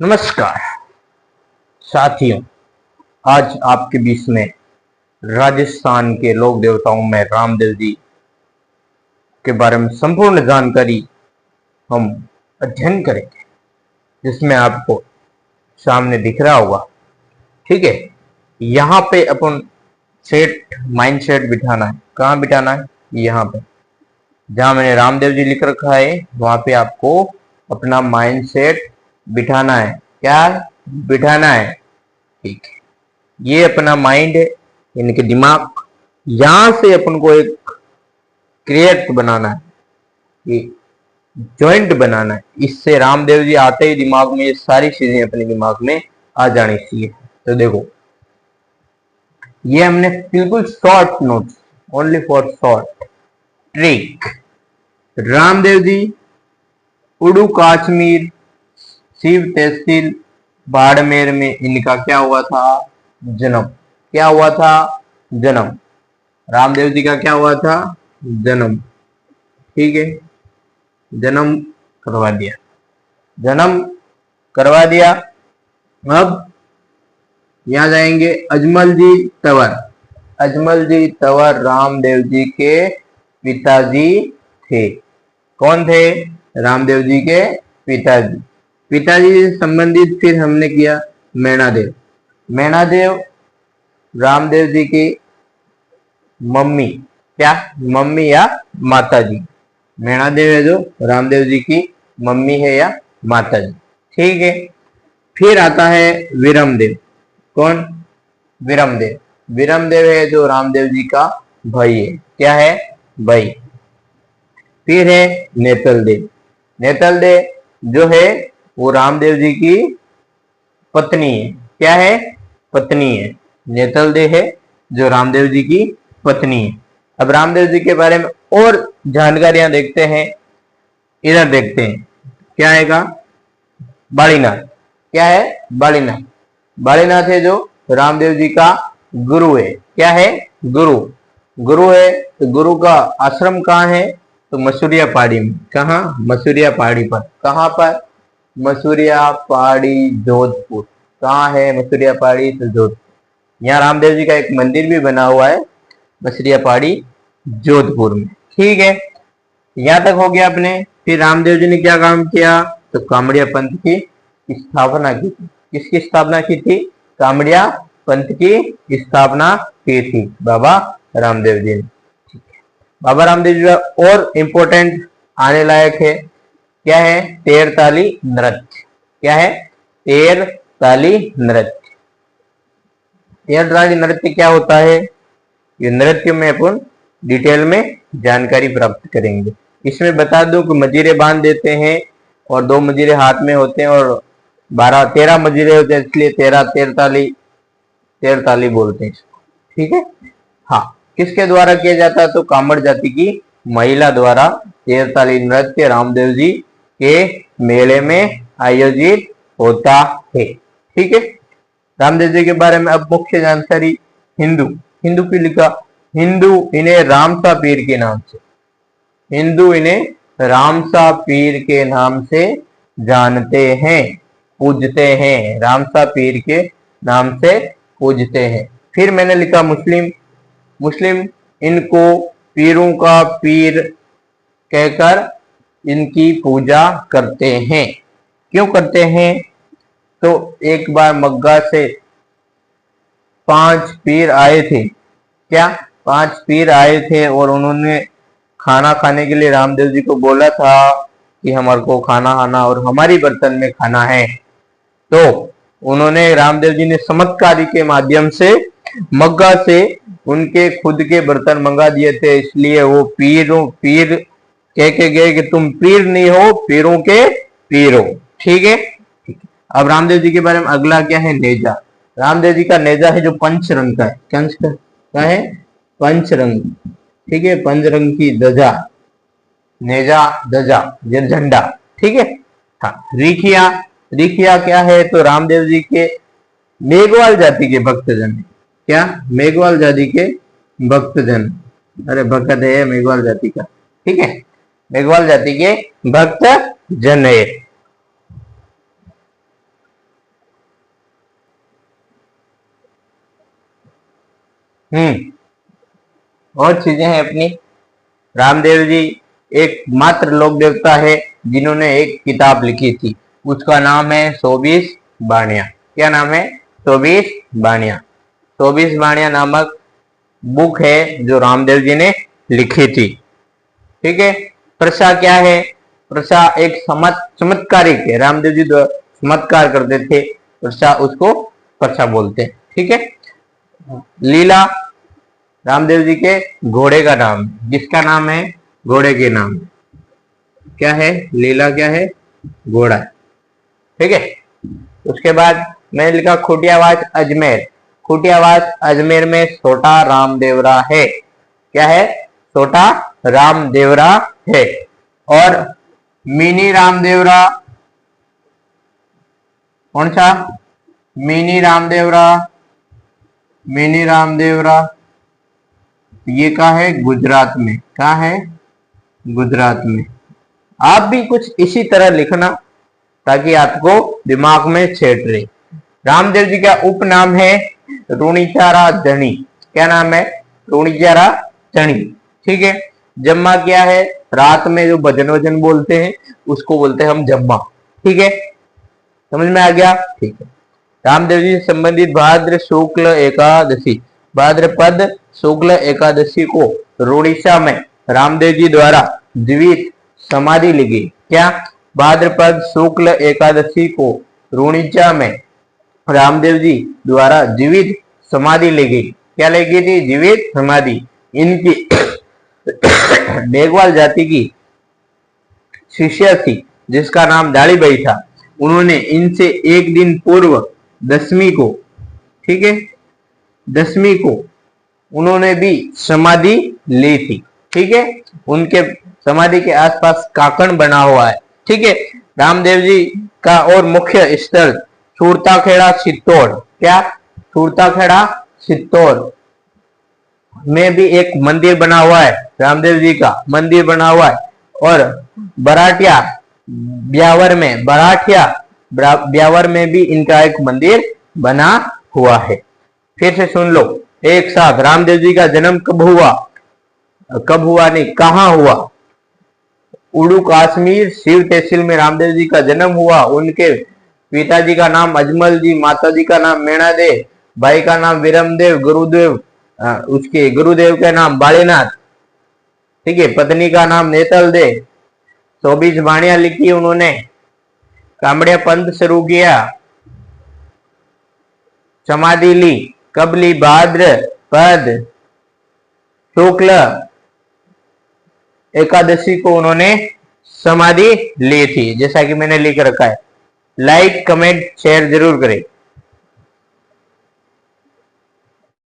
नमस्कार साथियों, आज आपके बीच में राजस्थान के लोक देवताओं में रामदेव जी के बारे में संपूर्ण जानकारी हम अध्ययन करेंगे, जिसमें आपको सामने दिख रहा होगा। ठीक है, यहाँ पे अपन माइंड सेट बिठाना है। कहाँ बिठाना है? यहाँ पे जहाँ मैंने रामदेव जी लिख रखा है वहां पे आपको अपना माइंड सेट बिठाना है। क्या बिठाना है? ठीक है, ये अपना माइंड है, यानी कि दिमाग। यहां से अपन को एक क्रिएट बनाना है, ये जॉइंट बनाना है। इससे रामदेव जी आते ही दिमाग में ये सारी चीजें अपने दिमाग में आ जानी चाहिए। तो देखो, ये हमने बिल्कुल short notes, only for short trick. Ramdev ji उड़ू कश्मीर शिव तहसील बाड़मेर में इनका क्या हुआ था? जन्म। क्या हुआ था? जन्म। रामदेव जी का क्या हुआ था? जन्म। ठीक है, जन्म करवा दिया, जन्म करवा दिया। अब यहां जाएंगे अजमल जी तंवर। अजमल जी तंवर रामदेव जी के पिताजी थे। कौन थे? रामदेव जी के पिताजी। पिताजी से संबंधित फिर हमने किया मैणादेव। मैणादेव रामदेव जी की मम्मी, क्या मम्मी या माता जी? मैणादेव है जो रामदेव जी की मम्मी है या माता जी। ठीक है, फिर आता है विरमदेव। कौन? विरमदेव। विरमदेव है जो रामदेव जी का भाई है। क्या है? भाई। फिर है नेतल देव। नेतल देव जो है वो रामदेव जी की पत्नी है। क्या है? पत्नी है। नेतल देव है जो रामदेव जी की पत्नी है। अब रामदेव जी के बारे में और जानकारियां देखते हैं। इधर देखते हैं, क्या आएगा? बालीनाथ। क्या है? बालीनाथ। बालीनाथ है जो रामदेव जी का गुरु है। क्या है? गुरु। गुरु है तो गुरु का आश्रम कहाँ है? तो मसूरिया पहाड़ी में। कहाँ? मसूरिया पहाड़ी पर। कहाँ पर? मसूरिया पहाड़ी जोधपुर। कहाँ है मसूरिया पहाड़ी? तो जोधपुर। यहाँ रामदेव जी का एक मंदिर भी बना हुआ है मसूरिया पहाड़ी जोधपुर में। ठीक है, यहाँ तक हो गया अपने। फिर रामदेव जी ने क्या काम किया? तो कामड़िया पंथ की स्थापना की थी। किसकी स्थापना की थी? कामड़िया पंथ की स्थापना की थी बाबा रामदेव जी ने। बाबा रामदेव जी का और इम्पोर्टेंट आने लायक है, क्या है? तेर ताली नृत्य। क्या है? तेर ताली नृत्य। तेर ताली नृत्य क्या होता है? ये नृत्य में अपन डिटेल में जानकारी प्राप्त करेंगे। इसमें बता दूं कि मजीरे बांध देते हैं और 2 मजीरे हाथ में होते हैं और 13 मजीरे होते हैं, इसलिए तेर ताली बोलते हैं। ठीक है, हाँ। किसके द्वारा किया जाता है? तो कामड़ जाति की महिला द्वारा तेर ताली नृत्य रामदेव जी के मेले में आयोजित होता है। ठीक है, रामदेव जी के बारे में अब मुख्य जानकारी। हिंदू हिंदू की लिखा, हिंदू इन्हें रामसा पीर के नाम से, हिंदू इन्हें रामसा पीर के नाम से जानते हैं, पूजते हैं। रामसा पीर के नाम से पूजते हैं। फिर मैंने लिखा मुस्लिम। मुस्लिम इनको पीरों का पीर कहकर इनकी पूजा करते हैं। क्यों करते हैं? तो एक बार मक्का से 5 पीर आए थे। क्या? 5 पीर आए थे और उन्होंने खाना खाने के लिए रामदेव जी को बोला था कि हमारे को खाना खाना और हमारी बर्तन में खाना है। तो उन्होंने, रामदेव जी ने चमत्कारी के माध्यम से मक्का से उनके खुद के बर्तन मंगा दिए थे, इसलिए वो पीर कह के गए कि तुम पीर नहीं हो, पीरों के पीर हो। ठीक है, अब रामदेव जी के बारे में अगला क्या है? नेजा। रामदेव जी का नेजा है जो पंच रंग का है। क्या है? पंच रंग। ठीक है, पंच रंग की ध्वजा, नेजा ध्वजा, ये झंडा। ठीक है, हाँ। रिखिया। रिखिया क्या है? तो रामदेव जी के मेघवाल जाति के भक्तजन। क्या? मेघवाल जाति के भक्तजन। अरे भक्त है मेघवाल जाति का। ठीक है, मेघवाल जाति के भक्त जन है। और चीजें हैं अपनी। रामदेव जी एक मात्र लोक देवता है जिन्होंने एक किताब लिखी थी, उसका नाम है 24 बाणियां। क्या नाम है? 24 बाणियां। 24 बाणियां नामक बुक है जो रामदेव जी ने लिखी थी। ठीक है। प्रसा क्या है? प्रसा एक चमत्कारिक है। रामदेव जी चमत्कार करते थे, प्रसा उसको प्रसा बोलते हैं। ठीक है। लीला रामदेव जी के घोड़े का नाम, जिसका नाम है घोड़े के नाम क्या है? लीला क्या है? घोड़ा। ठीक है। उसके बाद मैंने लिखा खुटियावास अजमेर। खुटियावास अजमेर में छोटा रामदेवरा है। क्या है? छोटा रामदेवरा है। और मिनी रामदेवरा कौन सा? मिनी रामदेवरा। मिनी रामदेवरा ये कहाँ है? गुजरात में। कहाँ है? गुजरात में। आप भी कुछ इसी तरह लिखना ताकि आपको दिमाग में छेड़ रहे। रामदेव जी का उपनाम है रूणीचारा धनी। क्या नाम है? रूणीचारा धनी। ठीक है। जम्मा क्या है? रात में जो भजन वजन बोलते हैं उसको बोलते हैं हम जम्मा। ठीक है। समझ में आ गया? ठीक है। रामदेव जी से संबंधित भाद्र शुक्ल एकादशी, भाद्रपद शुक्ल एकादशी को रोडिशा में रामदेव जी द्वारा जीवित समाधि ली गई। क्या? भाद्रपद शुक्ल एकादशी को रोडिशा में रामदेव जी द्वारा जीवित समाधि ली गई। क्या ली गई थी? जीवित समाधि। इनकी मेघवाल जाति की शिष्य थी जिसका नाम दाड़ीबाई था। उन्होंने इनसे एक दिन पूर्व दसवीं को, ठीक है, दसवीं को उन्होंने भी समाधि ली थी। ठीक है। उनके समाधि के आसपास काकण बना हुआ है। ठीक है। रामदेव जी का और मुख्य स्थल सूरताखेड़ा चित्तौड़। क्या? सूरताखेड़ा चित्तौड़ में भी एक मंदिर बना हुआ है, रामदेव जी का मंदिर बना हुआ है। और बराठिया ब्यावर में भी इनका एक मंदिर बना हुआ है। फिर से सुन लो एक साथ। रामदेव जी का जन्म कब हुआ? कब हुआ नहीं, कहाँ हुआ? उड़ू कश्मीर शिव तहसील में रामदेव जी का जन्म हुआ। उनके पिताजी का नाम अजमल जी, माताजी का नाम मीणा दे, भाई का नाम विरमदेव, उसके गुरुदेव का नाम बालीनाथ। ठीक है। पत्नी का नाम नेतल दे। 24 बाणियां लिखी उन्होंने। कामड़िया पंथ शुरू किया। समाधि ली। कब ली? भाद्रपद शुक्ल एकादशी को उन्होंने समाधि ली थी, जैसा कि मैंने लिख रखा है। लाइक कमेंट शेयर जरूर करें।